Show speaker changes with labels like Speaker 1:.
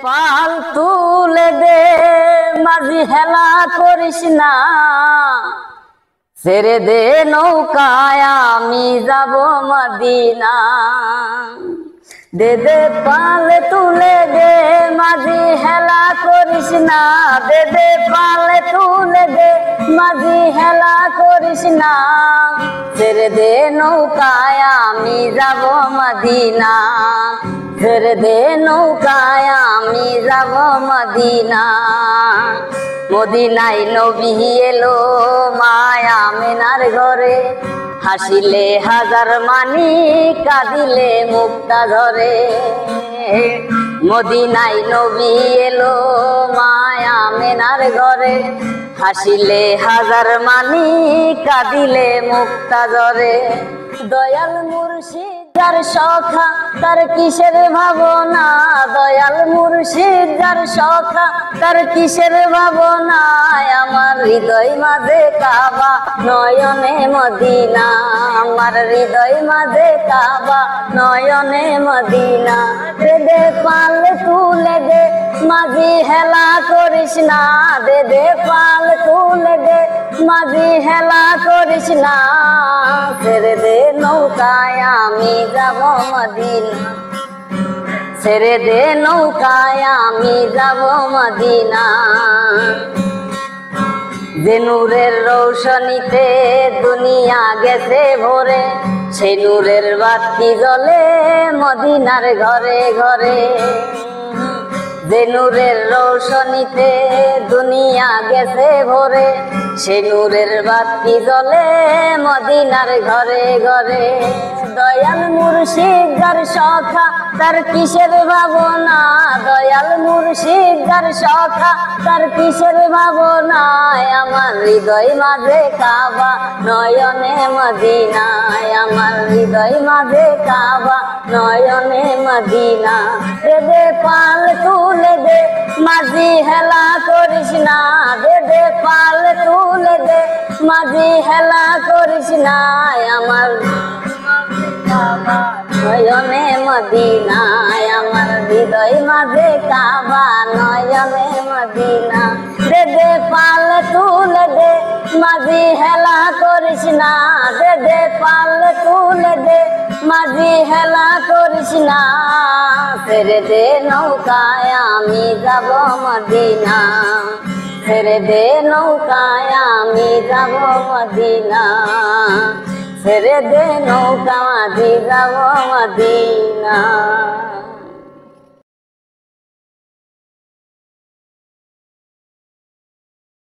Speaker 1: পাল তুলে দে মাঝি হেলা করিস না, ছেড়ে দে নৌকায় আমি যাব মদিনা। দে দে পাল তুলে দে মাঝি হেলা করিস না, দে দে পাল তুলে দে মাঝি হেলা করিস না, ছেড়ে দে নৌকায় আমি যাব মদিনা, ছেড়ে দে নৌকায় আমি যাব মদিনা। মদিনায় নবী এলো মায়া আমেনার ঘরে, হাসিলে হাজার মানি কাঁদিলে মুক্তা ধরে। মদিনায় নবী এলো মায়া আমেনার ঘরে, হাসিলে হাজার মানি কাঁদিলে মুক্তা ধরে। দয়াল মুর্শিদ যার সখা তার কিসের ভাবনা, দয়াল মুর্শিদ যার সখা তার কিসের ভাবনা, আমার হৃদয় মাঝে কাবা নয়নে মদিনা, আমার হৃদয় মাঝে কাবা নয়নে মদিনা। দে দে পাল তুলে দে মাঝি হেলা করিস না, দে দে পাল তুলে দে মাঝি হেলা করিস না, ছেড়ে দে নৌকায় আমি যাব মদিনা, ছেড়ে দে নৌকায় আমি যাব মদিনা। যে নূরের রৌশনীতে দুনিয়া গেছে ভরে, সেই নূরের বাতি জ্বলে মদিনার ঘরে ঘরে। যে নূরের রৌশনীতে দুনিয়া গেছে ভরে, সেই নূরের বাতি জ্বলে মদিনার ঘরে ঘরে। দয়াল মুর্শিদ যার সখা তার কিসের ভাবনা, দয়াল মুর্শিদ যার সখা তার কিসের ভাবনা, আমার হৃদয় মাঝে কাবা নয়নে মদিনা, আমার হৃদয় মাঝে কাবা নয়নে মদিনা। দে দে পাল তুলে দে মাঝি হেলা করিস না, দে দে পাল তুলে দে মাঝি হেলা করিস না, আমার নয়নে মদিনা, আমার হৃদয় মাঝে কাবা নয়নে মদিনা। দে দে পাল তুলে দে মাঝি হেলা করিস না, দে দে পাল তুলে দে মাঝি হেলা করিস না, ছেড়ে দে নৌকায় আমি যাব মদিনা, ছেড়ে দে নৌকায় আমি যাব মদিনা, ছেড়ে দে নৌকা মাঝি যাব মদিনা।